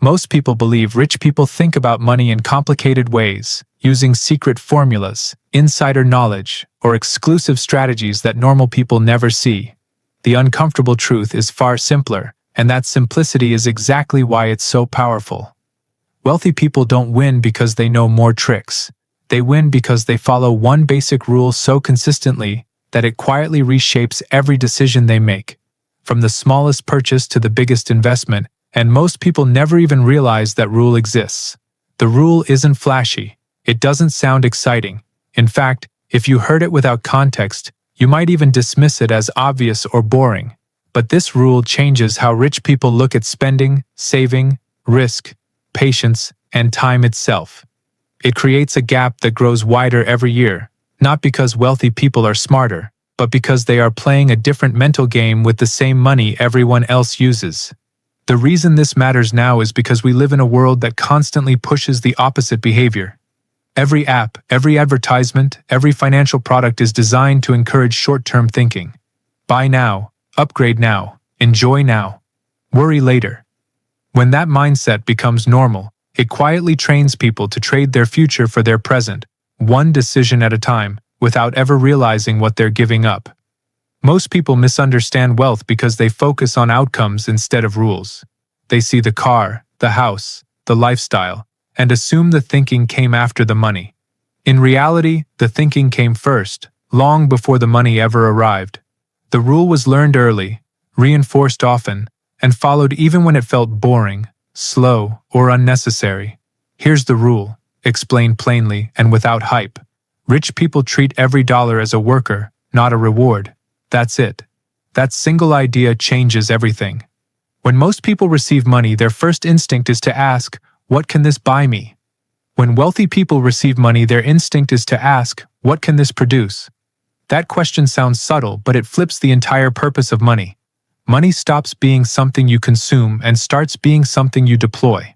Most people believe rich people think about money in complicated ways, using secret formulas, insider knowledge, or exclusive strategies that normal people never see. The uncomfortable truth is far simpler, and that simplicity is exactly why it's so powerful. Wealthy people don't win because they know more tricks. They win because they follow one basic rule so consistently that it quietly reshapes every decision they make, from the smallest purchase to the biggest investment, and most people never even realize that rule exists. The rule isn't flashy. It doesn't sound exciting. In fact, if you heard it without context, you might even dismiss it as obvious or boring. But this rule changes how rich people look at spending, saving, risk, patience, and time itself. It creates a gap that grows wider every year, not because wealthy people are smarter, but because they are playing a different mental game with the same money everyone else uses. The reason this matters now is because we live in a world that constantly pushes the opposite behavior. Every app, every advertisement, every financial product is designed to encourage short-term thinking. Buy now, upgrade now, enjoy now, worry later. When that mindset becomes normal, it quietly trains people to trade their future for their present, one decision at a time, without ever realizing what they're giving up. Most people misunderstand wealth because they focus on outcomes instead of rules. They see the car, the house, the lifestyle, and assume the thinking came after the money. In reality, the thinking came first, long before the money ever arrived. The rule was learned early, reinforced often, and followed even when it felt boring, slow, or unnecessary. Here's the rule, explained plainly and without hype. Rich people treat every dollar as a worker, not a reward. That's it. That single idea changes everything. When most people receive money, their first instinct is to ask, "What can this buy me?" When wealthy people receive money, their instinct is to ask, "What can this produce?" That question sounds subtle, but it flips the entire purpose of money. Money stops being something you consume and starts being something you deploy.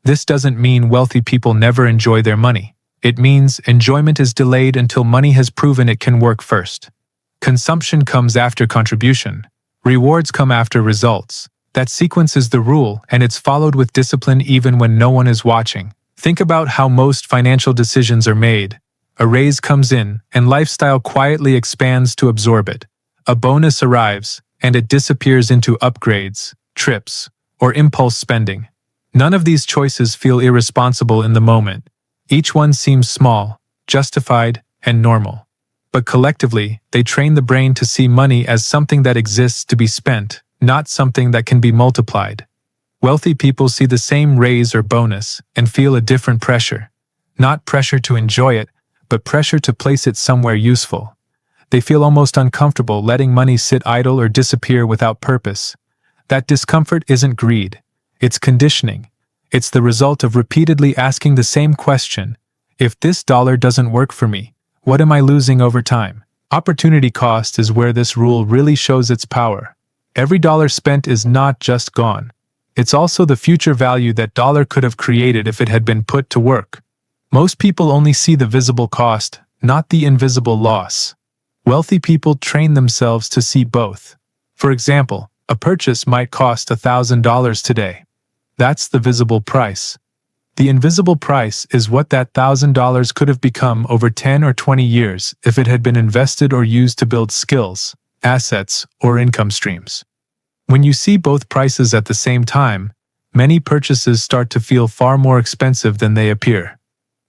This doesn't mean wealthy people never enjoy their money. It means enjoyment is delayed until money has proven it can work first. Consumption comes after contribution. Rewards come after results. That sequence is the rule, and it's followed with discipline even when no one is watching. Think about how most financial decisions are made. A raise comes in, and lifestyle quietly expands to absorb it. A bonus arrives, and it disappears into upgrades, trips, or impulse spending. None of these choices feel irresponsible in the moment. Each one seems small, justified, and normal. But collectively, they train the brain to see money as something that exists to be spent, not something that can be multiplied. Wealthy people see the same raise or bonus and feel a different pressure. Not pressure to enjoy it, but pressure to place it somewhere useful. They feel almost uncomfortable letting money sit idle or disappear without purpose. That discomfort isn't greed. It's conditioning. It's the result of repeatedly asking the same question. If this dollar doesn't work for me, what am I losing over time? Opportunity cost is where this rule really shows its power. Every dollar spent is not just gone. It's also the future value that dollar could have created if it had been put to work. Most people only see the visible cost, not the invisible loss. Wealthy people train themselves to see both. For example, a purchase might cost $1,000 today. That's the visible price. The invisible price is what that $1,000 could have become over 10 or 20 years if it had been invested or used to build skills, assets, or income streams. When you see both prices at the same time, many purchases start to feel far more expensive than they appear.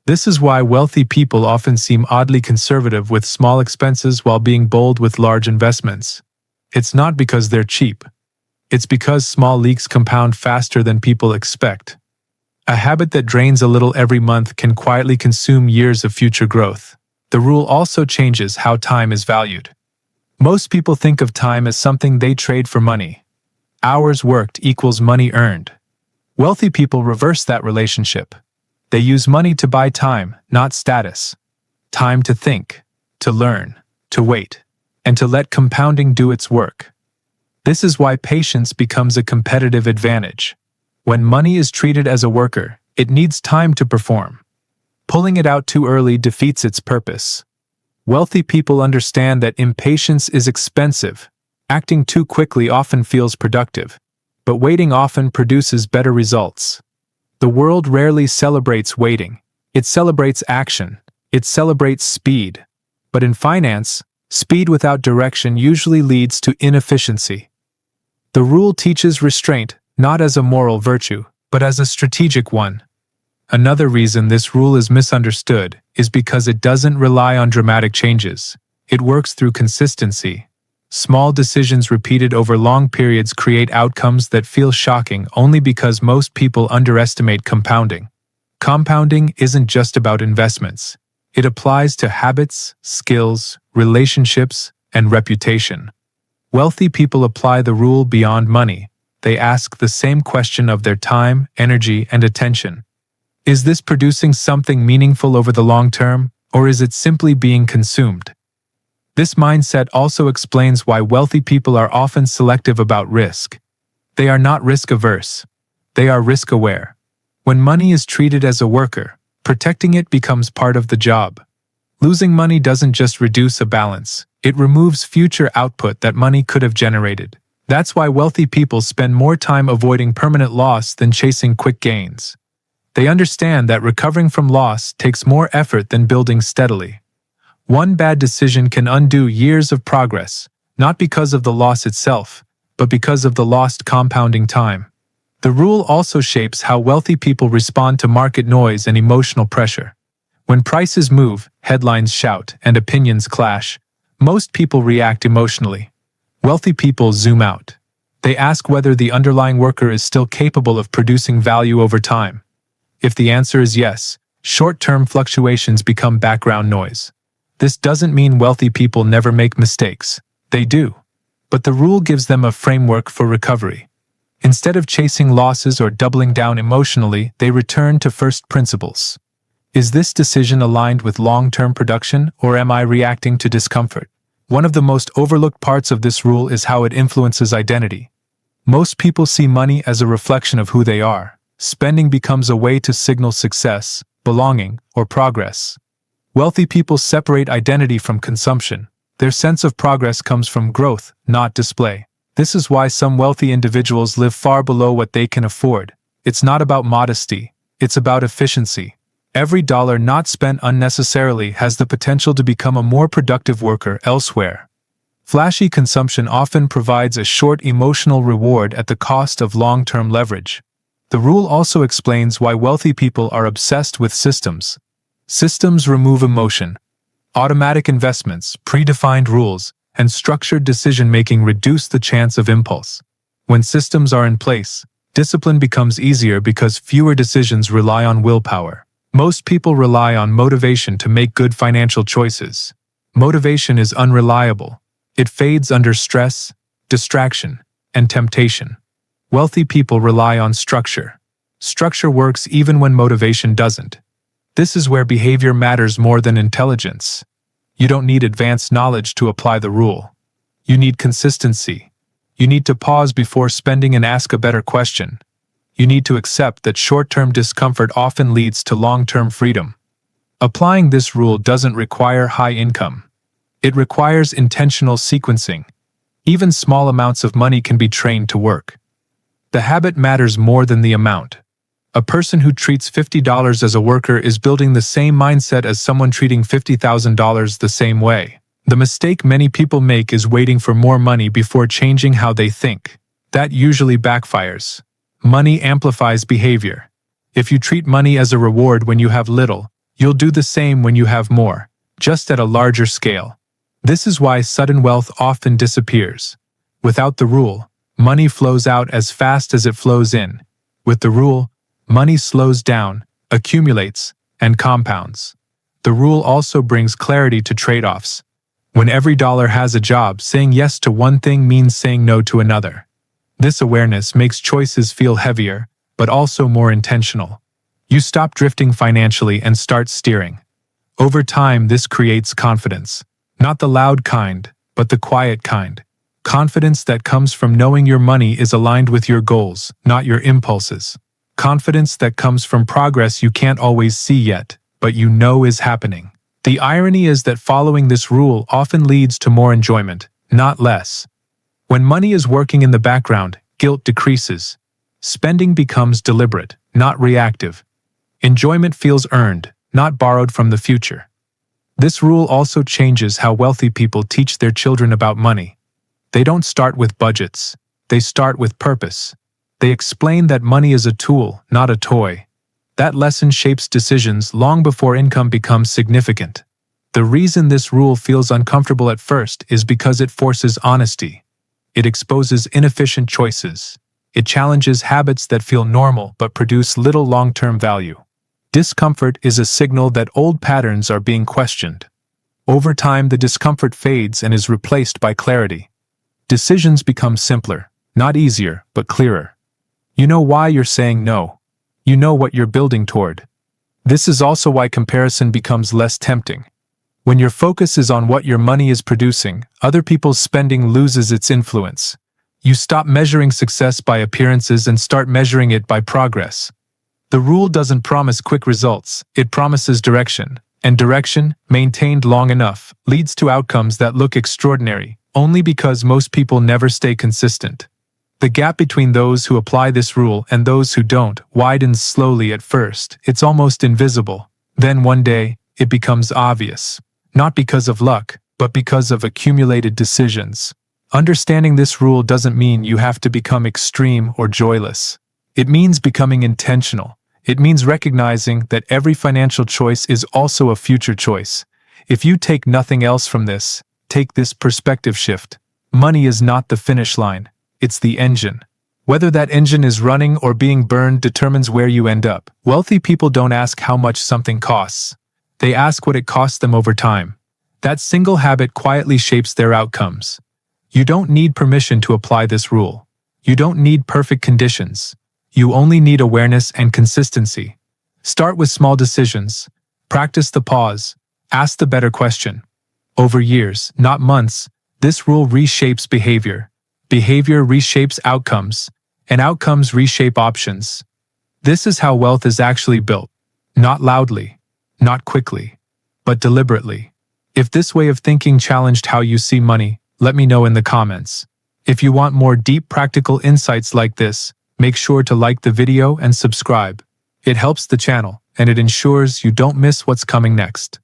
This is why wealthy people often seem oddly conservative with small expenses while being bold with large investments. It's not because they're cheap. It's because small leaks compound faster than people expect. A habit that drains a little every month can quietly consume years of future growth. The rule also changes how time is valued. Most people think of time as something they trade for money. Hours worked equals money earned. Wealthy people reverse that relationship. They use money to buy time, not status. Time to think, to learn, to wait, and to let compounding do its work. This is why patience becomes a competitive advantage. When money is treated as a worker, it needs time to perform. Pulling it out too early defeats its purpose. Wealthy people understand that impatience is expensive. Acting too quickly often feels productive, but waiting often produces better results. The world rarely celebrates waiting. It celebrates action. It celebrates speed. But in finance, speed without direction usually leads to inefficiency. The rule teaches restraint, not as a moral virtue, but as a strategic one. Another reason this rule is misunderstood is because it doesn't rely on dramatic changes. It works through consistency. Small decisions repeated over long periods create outcomes that feel shocking only because most people underestimate compounding. Compounding isn't just about investments. It applies to habits, skills, relationships, and reputation. Wealthy people apply the rule beyond money. They ask the same question of their time, energy, and attention. Is this producing something meaningful over the long term, or is it simply being consumed? This mindset also explains why wealthy people are often selective about risk. They are not risk-averse. They are risk-aware. When money is treated as a worker, protecting it becomes part of the job. Losing money doesn't just reduce a balance, it removes future output that money could have generated. That's why wealthy people spend more time avoiding permanent loss than chasing quick gains. They understand that recovering from loss takes more effort than building steadily. One bad decision can undo years of progress, not because of the loss itself, but because of the lost compounding time. The rule also shapes how wealthy people respond to market noise and emotional pressure. When prices move, headlines shout, and opinions clash, most people react emotionally. Wealthy people zoom out. They ask whether the underlying worker is still capable of producing value over time. If the answer is yes, short-term fluctuations become background noise. This doesn't mean wealthy people never make mistakes. They do. But the rule gives them a framework for recovery. Instead of chasing losses or doubling down emotionally, they return to first principles. Is this decision aligned with long-term production, or am I reacting to discomfort? One of the most overlooked parts of this rule is how it influences identity. Most people see money as a reflection of who they are. Spending becomes a way to signal success, belonging, or progress. Wealthy people separate identity from consumption. Their sense of progress comes from growth, not display. This is why some wealthy individuals live far below what they can afford. It's not about modesty, it's about efficiency. Every dollar not spent unnecessarily has the potential to become a more productive worker elsewhere. Flashy consumption often provides a short emotional reward at the cost of long-term leverage. The rule also explains why wealthy people are obsessed with systems. Systems remove emotion. Automatic investments, predefined rules, and structured decision-making reduce the chance of impulse. When systems are in place, discipline becomes easier because fewer decisions rely on willpower. Most people rely on motivation to make good financial choices. Motivation is unreliable. It fades under stress, distraction, and temptation. Wealthy people rely on structure. Structure works even when motivation doesn't. This is where behavior matters more than intelligence. You don't need advanced knowledge to apply the rule. You need consistency. You need to pause before spending and ask a better question. You need to accept that short-term discomfort often leads to long-term freedom. Applying this rule doesn't require high income. It requires intentional sequencing. Even small amounts of money can be trained to work. The habit matters more than the amount. A person who treats $50 as a worker is building the same mindset as someone treating $50,000 the same way. The mistake many people make is waiting for more money before changing how they think. That usually backfires. Money amplifies behavior. If you treat money as a reward when you have little, you'll do the same when you have more, just at a larger scale. This is why sudden wealth often disappears. Without the rule, money flows out as fast as it flows in. With the rule, money slows down, accumulates, and compounds. The rule also brings clarity to trade-offs. When every dollar has a job, saying yes to one thing means saying no to another. This awareness makes choices feel heavier, but also more intentional. You stop drifting financially and start steering. Over time, this creates confidence. Not the loud kind, but the quiet kind. Confidence that comes from knowing your money is aligned with your goals, not your impulses. Confidence that comes from progress you can't always see yet, but you know is happening. The irony is that following this rule often leads to more enjoyment, not less. When money is working in the background, guilt decreases. Spending becomes deliberate, not reactive. Enjoyment feels earned, not borrowed from the future. This rule also changes how wealthy people teach their children about money. They don't start with budgets. They start with purpose. They explain that money is a tool, not a toy. That lesson shapes decisions long before income becomes significant. The reason this rule feels uncomfortable at first is because it forces honesty. It exposes inefficient choices. It challenges habits that feel normal but produce little long-term value. Discomfort is a signal that old patterns are being questioned. Over time, the discomfort fades and is replaced by clarity. Decisions become simpler, not easier, but clearer. You know why you're saying no. You know what you're building toward. This is also why comparison becomes less tempting. When your focus is on what your money is producing, other people's spending loses its influence. You stop measuring success by appearances and start measuring it by progress. The rule doesn't promise quick results, it promises direction, and direction, maintained long enough, leads to outcomes that look extraordinary, only because most people never stay consistent. The gap between those who apply this rule and those who don't widens slowly at first. It's almost invisible. Then one day, it becomes obvious. Not because of luck, but because of accumulated decisions. Understanding this rule doesn't mean you have to become extreme or joyless. It means becoming intentional. It means recognizing that every financial choice is also a future choice. If you take nothing else from this, take this perspective shift. Money is not the finish line. It's the engine. Whether that engine is running or being burned determines where you end up. Wealthy people don't ask how much something costs. They ask what it costs them over time. That single habit quietly shapes their outcomes. You don't need permission to apply this rule. You don't need perfect conditions. You only need awareness and consistency. Start with small decisions. Practice the pause. Ask the better question. Over years, not months, this rule reshapes behavior. Behavior reshapes outcomes, and outcomes reshape options. This is how wealth is actually built. Not loudly, not quickly, but deliberately. If this way of thinking challenged how you see money, let me know in the comments. If you want more deep practical insights like this, make sure to like the video and subscribe. It helps the channel, and it ensures you don't miss what's coming next.